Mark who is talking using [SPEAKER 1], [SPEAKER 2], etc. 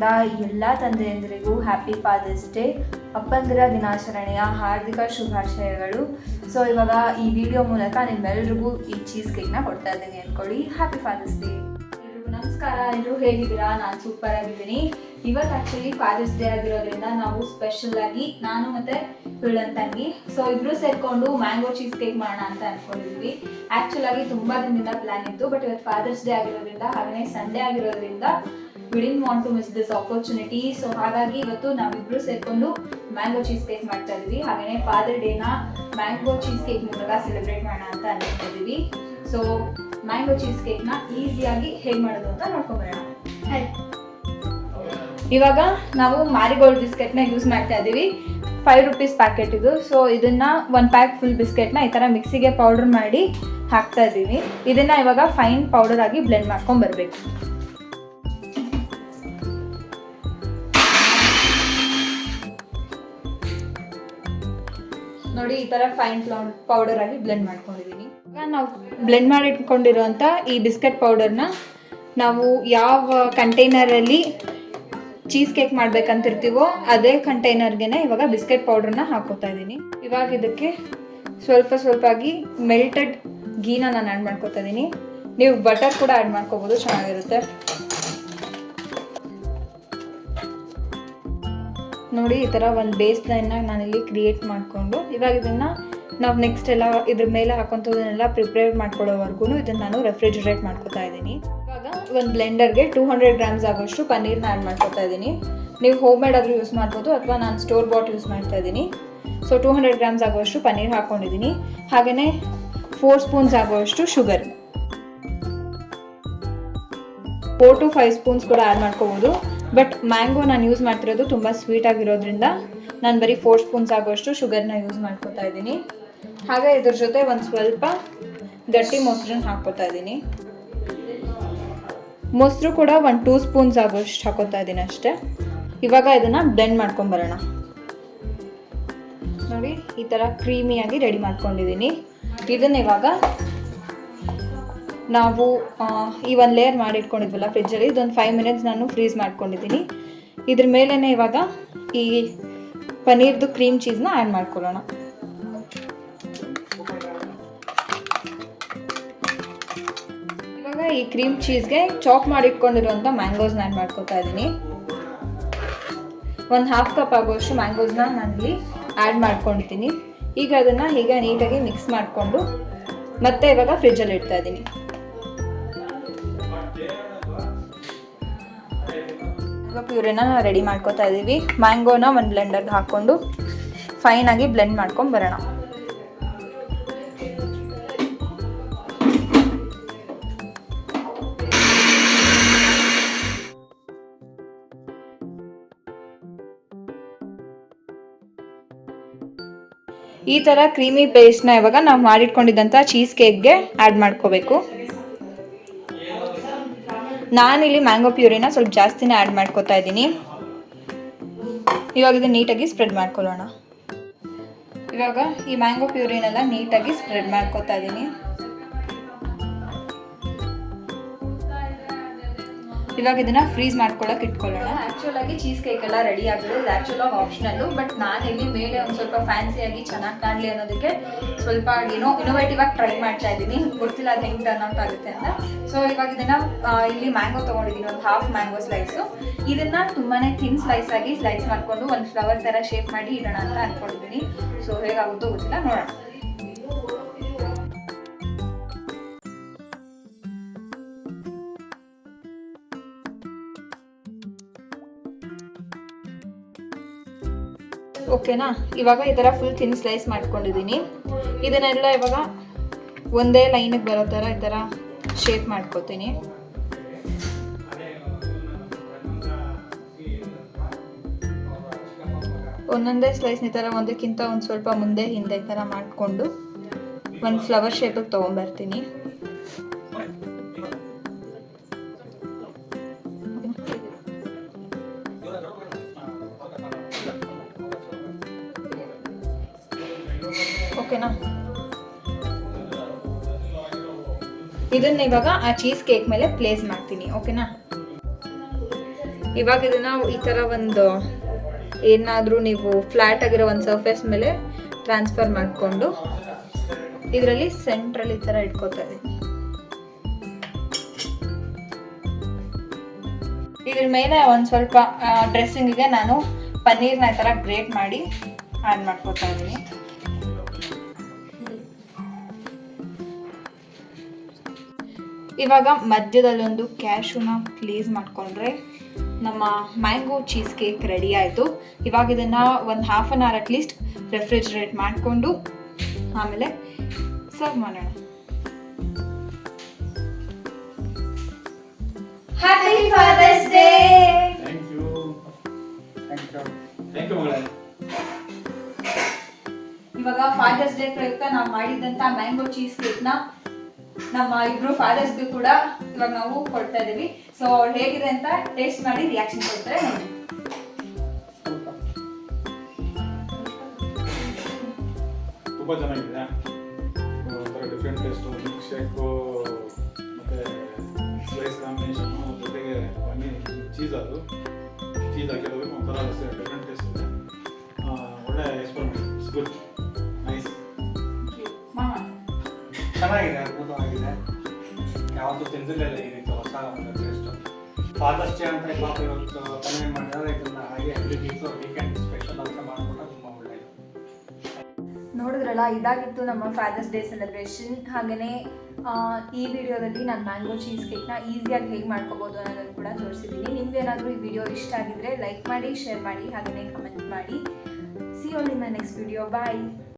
[SPEAKER 1] ಕಡೆಯಿಂದ ಎಲ್ಲ ತಂದೆಯಂದಿರಿಗೂ happy father's day, ಅಪ್ಪಂದಿರ ದಿನಾಚರಣೆಯ ಹಾರ್ದಿಕ ಶುಭಾಶಯಗಳು. ಸೊ ಇವಾಗ ಈ ವಿಡಿಯೋ ಮೂಲಕ ನಿಮ್ಮೆಲ್ರಿಗೂ ಈ ಚೀಸ್ ಕೇಕ್ನ ಕೊಡ್ತಾ ಇದ್ದೀನಿ ಅಂದ್ಕೊಳ್ಳಿ. Happy father's day. ಎಲ್ರಿಗೂ ನಮಸ್ಕಾರ. ಎಲ್ಲರೂ ಹೇಗಿದ್ದೀರಾ? ನಾನು ಸೂಪರ್ ಆಗಿದ್ದೀನಿ. ಇವತ್ತು ಆ್ಯಕ್ಚುಲಿ ಫಾದರ್ಸ್ ಡೇ ಆಗಿರೋದ್ರಿಂದ ನಾವು ಸ್ಪೆಷಲ್ ಆಗಿ ನಾನು ಮತ್ತು ನನ್ನ ತಂಗಿ ಇಬ್ರು ಸೇರ್ಕೊಂಡು ಮ್ಯಾಂಗೋ ಚೀಸ್ ಕೇಕ್ ಮಾಡೋಣ ಅಂತ ಅಂದ್ಕೊಂಡಿದ್ವಿ. ಆ್ಯಕ್ಚುಲ್ ಆಗಿ ತುಂಬ ದಿನದಿಂದ ಪ್ಲಾನ್ ಇತ್ತು, ಬಟ್ ಇವತ್ತು ಫಾದರ್ಸ್ ಡೇ ಆಗಿರೋದ್ರಿಂದ ಹಾಗೆ ಸಂಡೇ ಆಗಿರೋದ್ರಿಂದ we didn't want to miss this opportunity. So ಹಾಗಾಗಿ ಇವತ್ತು ನಾವಿಬ್ರು ಸೇರ್ಕೊಂಡು ಮ್ಯಾಂಗೋ ಚೀಸ್ ಕೇಕ್ ಮಾಡ್ತಾ ಇದ್ವಿ. ಹಾಗೆಯೇ ಫಾದರ್ ಡೇನ ಮ್ಯಾಂಗೋ ಚೀಸ್ ಕೇಕ್ ಮೂಲಕ ಸೆಲೆಬ್ರೇಟ್ ಮಾಡೋಣ ಅಂತ ಅಂದ್ಕೊಂಡಿದ್ವಿ. ಸೊ ಮ್ಯಾಂಗೋ ಚೀಸ್ ಕೇಕ್ನ ಈಸಿಯಾಗಿ ಹೇಗೆ ಮಾಡೋದು ಅಂತ ನೋಡ್ಕೊಂಬರೋಣ. ಇವಾಗ ನಾವು ಮ್ಯಾರಿಗೋಲ್ಡ್ ಬಿಸ್ಕೆಟ್ನ ಯೂಸ್ ಮಾಡ್ತಾ ಇದ್ದೀವಿ. 5 ರೂಪೀಸ್ ಪ್ಯಾಕೆಟ್ ಇದು. ಸೊ ಇದನ್ನು 1 ಪ್ಯಾಕ್ ಫುಲ್ ಬಿಸ್ಕೆಟ್ನ ಈ ಥರ ಮಿಕ್ಸಿಗೆ ಪೌಡರ್ ಮಾಡಿ ಹಾಕ್ತಾ ಇದ್ದೀವಿ. ಇದನ್ನು ಇವಾಗ ಫೈನ್ ಪೌಡರ್ ಆಗಿ ಬ್ಲೆಂಡ್ ಮಾಡ್ಕೊಂಡು ಬರಬೇಕು. ನೋಡಿ, ಈ ಥರ ಫೈನ್ ಪೌಡರ್ ಆಗಿ ಬ್ಲೆಂಡ್ ಮಾಡ್ಕೊಂಡಿದ್ದೀನಿ. ಈಗ ನಾವು ಬ್ಲೆಂಡ್ ಮಾಡಿ ಇಟ್ಕೊಂಡಿರೋಂಥ ಈ ಬಿಸ್ಕೆಟ್ ಪೌಡರ್ನ ನಾವು ಯಾವ ಕಂಟೈನರಲ್ಲಿ ಚೀಸ್ ಕೇಕ್ ಮಾಡ್ಬೇಕಂತಿರ್ತೀವೋ ಅದೇ ಕಂಟೈನರ್ಗೆ ಇವಾಗ ಬಿಸ್ಕೆಟ್ ಪೌಡರ್ನ ಹಾಕೋತಾ ಇದ್ದೀನಿ. ಇವಾಗ ಇದಕ್ಕೆ ಸ್ವಲ್ಪ ಆಗಿ ಮೆಲ್ಟೆಡ್ ಗೀನ ನಾನು ಆ್ಯಡ್ ಮಾಡ್ಕೋತಾ ಇದ್ದೀನಿ. ನೀವು ಬಟರ್ ಕೂಡ ಆ್ಯಡ್ ಮಾಡ್ಕೋಬೋದು, ಚೆನ್ನಾಗಿರುತ್ತೆ. ನೋಡಿ, ಈ ಥರ ಒಂದು ಬೇಸ್ ಲೈನ್ನ ನಾನಿಲ್ಲಿ ಕ್ರಿಯೇಟ್ ಮಾಡಿಕೊಂಡು ಇವಾಗ ಇದನ್ನು ನಾವು ನೆಕ್ಸ್ಟ್ ಎಲ್ಲ ಇದ್ರ ಮೇಲೆ ಹಾಕೋಂಥದ್ದನ್ನೆಲ್ಲ ಪ್ರಿಪೇರ್ ಮಾಡ್ಕೊಳ್ಳೋವರೆಗೂ ಇದನ್ನು ನಾನು ರೆಫ್ರಿಜರೇಟ್ ಮಾಡ್ಕೋತಾ ಇದ್ದೀನಿ. ಇವಾಗ ಒಂದು ಬ್ಲೆಂಡರ್ಗೆ 200 ಗ್ರಾಮ್ಸ್ ಆಗೋಷ್ಟು ಪನ್ನೀರ್ನ ಆ್ಯಡ್ ಮಾಡ್ಕೋತಾ ಇದ್ದೀನಿ. ನೀವು ಹೋಮ್ ಮೇಡ್ ಆದರೂ ಯೂಸ್ ಮಾಡ್ಬೋದು, ಅಥವಾ ನಾನು ಸ್ಟೋರ್ ಬಾಟ್ ಯೂಸ್ ಮಾಡ್ತಾ ಇದ್ದೀನಿ. ಸೊ 200 ಗ್ರಾಮ್ಸ್ ಆಗೋಷ್ಟು ಪನ್ನೀರ್ ಹಾಕ್ಕೊಂಡಿದ್ದೀನಿ. ಹಾಗೆಯೇ 4 ಸ್ಪೂನ್ಸ್ ಆಗೋಷ್ಟು ಶುಗರ್, 4 to 5 ಸ್ಪೂನ್ಸ್ ಕೂಡ ಆ್ಯಡ್ ಮಾಡ್ಕೋಬೋದು. ಬಟ್ ಮ್ಯಾಂಗೋ ನಾನು ಯೂಸ್ ಮಾಡ್ತಿರೋದು ತುಂಬ ಸ್ವೀಟ್ ಆಗಿರೋದ್ರಿಂದ ನಾನು ಬರೀ 4 ಸ್ಪೂನ್ಸ್ ಆಗೋಷ್ಟು ಶುಗರ್ನ ಯೂಸ್ ಮಾಡ್ಕೋತಾ ಇದ್ದೀನಿ. ಹಾಗೆ ಇದ್ರ ಜೊತೆ ಒಂದು ಸ್ವಲ್ಪ ಗಟ್ಟಿ ಮೊಸರನ್ನ ಹಾಕ್ಕೋತಾ ಇದ್ದೀನಿ. ಮೊಸರು ಕೂಡ 1-2 ಸ್ಪೂನ್ಸ್ ಆಗೋಷ್ಟು ಹಾಕೋತಾ ಇದ್ದೀನಿ ಅಷ್ಟೇ. ಇವಾಗ ಇದನ್ನು ಬ್ಲೆಂಡ್ ಮಾಡ್ಕೊಂಬರೋಣ. ನೋಡಿ, ಈ ಥರ ಕ್ರೀಮಿಯಾಗಿ ರೆಡಿ ಮಾಡ್ಕೊಂಡಿದ್ದೀನಿ. ಇದನ್ನ ಇವಾಗ ನಾವು ಈ ಒಂದು ಲೇಯರ್ ಮಾಡಿಟ್ಕೊಂಡಿದ್ವಲ್ಲ ಫ್ರಿಜ್ಜಲ್ಲಿ, ಇದೊಂದು 5 ಮಿನಿಟ್ಸ್ ನಾನು ಫ್ರೀಸ್ ಮಾಡ್ಕೊಂಡಿದ್ದೀನಿ. ಇದ್ರ ಮೇಲೇ ಇವಾಗ ಈ ಪನ್ನೀರ್ದು ಕ್ರೀಮ್ ಚೀಸ್ನ ಆ್ಯಡ್ ಮಾಡ್ಕೊಳ್ಳೋಣ. ಇವಾಗ ಈ ಕ್ರೀಮ್ ಚೀಸ್ಗೆ ಚಾಪ್ ಮಾಡಿಟ್ಕೊಂಡಿರುವಂಥ ಮ್ಯಾಂಗೋಸ್ನ ಆ್ಯಡ್ ಮಾಡ್ಕೊತಾ ಇದ್ದೀನಿ. ಒಂದು 1/2 ಕಪ್ ಆಗೋಷ್ಟು ಮ್ಯಾಂಗೋಸ್ನ ನಾನಿಲ್ಲಿ ಆ್ಯಡ್ ಮಾಡ್ಕೊಂಡಿದ್ದೀನಿ. ಈಗ ಅದನ್ನು ಹೀಗೆ ನೀಟಾಗಿ ಮಿಕ್ಸ್ ಮಾಡಿಕೊಂಡು ಮತ್ತೆ ಇವಾಗ ಫ್ರಿಜ್ಜಲ್ಲಿ ಇಡ್ತಾ ಇದ್ದೀನಿ. ಪ್ಯೂರಿನ ರೆಡಿ ಮಾಡ್ಕೋತಾ ಇದ್ದೀವಿ. ಮ್ಯಾಂಗೋನ ಒಂದು ಬ್ಲೆಂಡರ್ಗೆ ಹಾಕ್ಕೊಂಡು ಫೈನಾಗಿ ಬ್ಲೆಂಡ್ ಮಾಡ್ಕೊಂಡು ಬರೋಣ. ಈ ಥರ ಕ್ರೀಮಿ ಪೇಸ್ಟ್ನ ಇವಾಗ ನಾವು ಮಾಡಿಟ್ಕೊಂಡಿದ್ದಂಥ ಚೀಸ್ ಕೇಕ್ಗೆ ಆ್ಯಡ್ ಮಾಡ್ಕೋಬೇಕು. ನಾನಿಲ್ಲಿ ಮ್ಯಾಂಗೋ ಪ್ಯೂರಿನ ಸ್ವಲ್ಪ ಜಾಸ್ತಿನೇ ಆ್ಯಡ್ ಮಾಡ್ಕೋತಾ ಇದ್ದೀನಿ. ಇವಾಗ ಇದನ್ನು ನೀಟಾಗಿ ಸ್ಪ್ರೆಡ್ ಮಾಡ್ಕೊಳ್ಳೋಣ. ಇವಾಗ ಈ ಮ್ಯಾಂಗೋ ಪ್ಯೂರಿನೆಲ್ಲ ನೀಟಾಗಿ ಸ್ಪ್ರೆಡ್ ಮಾಡ್ಕೋತಾ ಇದ್ದೀನಿ. ಇವಾಗ ಇದನ್ನು ಫ್ರೀಸ್ ಮಾಡ್ಕೊಳ್ಳೋಕೆ ಇಟ್ಕೊಳ್ಳೋಣ. ಆ್ಯಕ್ಚುಲಾಗಿ ಚೀಸ್ ಕೇಕ್ ಎಲ್ಲ ರೆಡಿ ಆಗಿದೆ. ಇದು ಆ್ಯಕ್ಚುಲಾಗಿ ಆಪ್ಷನಲ್ಲು, ಬಟ್ ನಾನು ಇಲ್ಲಿ ಮೇಲೆ ಒಂದು ಸ್ವಲ್ಪ ಫ್ಯಾನ್ಸಿಯಾಗಿ ಚೆನ್ನಾಗಿ ಕಾಣಲಿ ಅನ್ನೋದಕ್ಕೆ ಸ್ವಲ್ಪ ಇನೋವೇಟಿವ್ ಆಗಿ ಟ್ರೈ ಮಾಡ್ತಾ ಇದ್ದೀನಿ. ಗೊತ್ತಿಲ್ಲ ಅದು ಹೆಂಗೆ ಟರ್ನ್ ಔಟ್ ಆಗುತ್ತೆ ಅಂತ. ಸೊ ಇವಾಗ ಇದನ್ನು ಇಲ್ಲಿ ಮ್ಯಾಂಗೋ ತೊಗೊಂಡಿದ್ದೀನಿ, ಒಂದು 1/2 ಮ್ಯಾಂಗೋ ಸ್ಲೈಸು. ಇದನ್ನು ತುಂಬಾ ಥಿನ್ ಸ್ಲೈಸ್ ಆಗಿ ಸ್ಲೈಸ್ ಮಾಡಿಕೊಂಡು ಒಂದು ಫ್ಲವರ್ ಥರ ಶೇಪ್ ಮಾಡಿ ಇಡೋಣ ಅಂತ ಅಂದ್ಕೊಂಡಿದ್ದೀನಿ. ಸೊ ಹೇಗಾಗುತ್ತೋ ಗೊತ್ತಿಲ್ಲ, ನೋಡೋಣ. ಓಕೆನಾ? ಇವಾಗ ಈ ಥರ ಫುಲ್ ಥಿನ್ ಸ್ಲೈಸ್ ಮಾಡ್ಕೊಂಡಿದ್ದೀನಿ. ಇದನ್ನೆಲ್ಲ ಇವಾಗ ಒಂದೇ ಲೈನಿಗೆ ಬರೋ ಥರ ಈ ಥರ ಶೇಪ್ ಮಾಡ್ಕೋತೀನಿ. ಒಂದೊಂದೇ ಸ್ಲೈಸ್ನ ಈ ಥರ ಒಂದಕ್ಕಿಂತ ಒಂದು ಸ್ವಲ್ಪ ಮುಂದೆ ಹಿಂದೆ ಈ ಥರ ಮಾಡಿಕೊಂಡು ಒಂದು ಫ್ಲವರ್ ಶೇಪಿಗೆ ತೊಗೊಂಬರ್ತೀನಿ. ಓಕೆನಾ? ಇದನ್ನ ಇವಾಗ ಆ ಚೀಸ್ ಕೇಕ್ ಮೇಲೆ ಪ್ಲೇಸ್ ಮಾಡ್ತೀನಿ. ಓಕೆನಾ? ಇವಾಗ ಇದನ್ನು ಈ ಥರ ಒಂದು ಏನಾದರೂ ನೀವು ಫ್ಲ್ಯಾಟ್ ಆಗಿರೋ ಒಂದು ಸರ್ಫೇಸ್ ಮೇಲೆ ಟ್ರಾನ್ಸ್ಫರ್ ಮಾಡಿಕೊಂಡು ಇದರಲ್ಲಿ ಸೆಂಟ್ರಲ್ಲಿ ಈ ಥರ ಇಟ್ಕೋತಾ ಇದ್ದೀನಿ. ಇದ್ರ ಮೇಲೆ ಒಂದು ಸ್ವಲ್ಪ ಡ್ರೆಸ್ಸಿಂಗಿಗೆ ನಾನು ಪನ್ನೀರ್ನ ಈ ಥರ ಗ್ರೇಟ್ ಮಾಡಿ ಆ್ಯಡ್ ಮಾಡ್ಕೋತಾ ಇದ್ದೀನಿ. ಇವಾಗ ಮಧ್ಯದಲ್ಲೊಂದು ಕ್ಯಾಶುನ ಪ್ಲೇಸ್ ಮಾಡಿಕೊಂಡ್ರೆ ನಮ್ಮ ಮ್ಯಾಂಗೋ ಚೀಸ್ ಕೇಕ್ ರೆಡಿ ಆಯಿತು. ಇವಾಗ ಇದನ್ನು ಒಂದು half an hour at least refrigerate ಮಾಡಿಕೊಂಡು ಆಮೇಲೆ ಸರ್ವ್ ಮಾಡೋಣ. Happy father's day.
[SPEAKER 2] Thank you ಮಗಳೇ.
[SPEAKER 1] ಇವಾಗ ಫಾದರ್ಸ್ ಡೇ ಪ್ರಯುಕ್ತ ನಾವು ಮಾಡಿದಂಥ ಮ್ಯಾಂಗೋ ಚೀಸ್ ಕೇಕ್ನ ನಮ್ಮ ಇಬ್ರು ಫಾದರ್ಸ್ಗೂ ಕೂಡ ಇವಾಗ ನಾವು ಕೊಡ್ತಾ ಇದೀವಿ. ಸೊ ಹೇಗಿದೆ ಅಂತ ಟೇಸ್ಟ್ ಮಾಡಿ ರಿಯಾಕ್ಷನ್ ಕೊಡ್ತಾರೆ ನೋಡಿ.
[SPEAKER 2] ತುಂಬ ಚೆನ್ನಾಗಿದೆ. ಒಂಥರ ಡಿಫ್ರೆಂಟ್ ಟೇಸ್ಟು, ಮಿಲ್ಕ್ ಶೇಕು ಮತ್ತು ಸ್ಲೈಸ್ ಕಾಂಬಿನೇಷನ್ನು ಜೊತೆಗೆ ಪನ್ನೀರ್ ಚೀಸ್ ಹಾಕಿರೋದು ಒಂಥರ ಡಿಫ್ರೆಂಟ್ ಟೇಸ್ಟ್ ಇದೆ. ಒಳ್ಳೆ ಎಕ್ಸ್ಪೆರಿಮೆಂಟ್. It's good, nice.
[SPEAKER 3] ಚೆನ್ನಾಗಿದೆ, ಅದ್ಭುತವಾಗಿದೆ. ಯಾವತ್ತೂ ತಿಂದಿರಲಿಲ್ಲ ಈ ರೀತಿ ಹೊಸ ಒಂದು ಟೇಸ್ಟು. ಫಾದರ್ಸ್ ಡೇ ಅಂತ ಪಾಪ ಇವತ್ತು ಪನ್ನೀರ್ ಮಾಡಿದ್ರೆ ಇದನ್ನು ಹಾಗೆ ವೀಕೆಂಡ್ ಸ್ಪೆಷಲ್ ಅಂತ ಮಾಡಿಕೊಂಡ್ರೆ ತುಂಬ ಒಳ್ಳೆಯದು.
[SPEAKER 1] ನೋಡಿದ್ರಲ್ಲ, ಇದಾಗಿತ್ತು ನಮ್ಮ ಫಾದರ್ಸ್ ಡೇ ಸೆಲೆಬ್ರೇಷನ್. ಹಾಗೆಯೇ ಈ ವಿಡಿಯೋದಲ್ಲಿ ನಾನು ಮ್ಯಾಂಗೋ ಚೀಸ್ ಕೇಕ್ನ ಈಸಿಯಾಗಿ ಹೇಗೆ ಮಾಡ್ಕೋಬೋದು ಅನ್ನೋದನ್ನು ಕೂಡ ತೋರಿಸಿದ್ದೀನಿ. ನಿಮ್ಗೇನಾದರೂ ಈ ವಿಡಿಯೋ ಇಷ್ಟ ಆಗಿದ್ರೆ ಲೈಕ್ ಮಾಡಿ, ಶೇರ್ ಮಾಡಿ, ಹಾಗೆಯೇ ಕಮೆಂಟ್ ಮಾಡಿ. See you all in my next video. Bye.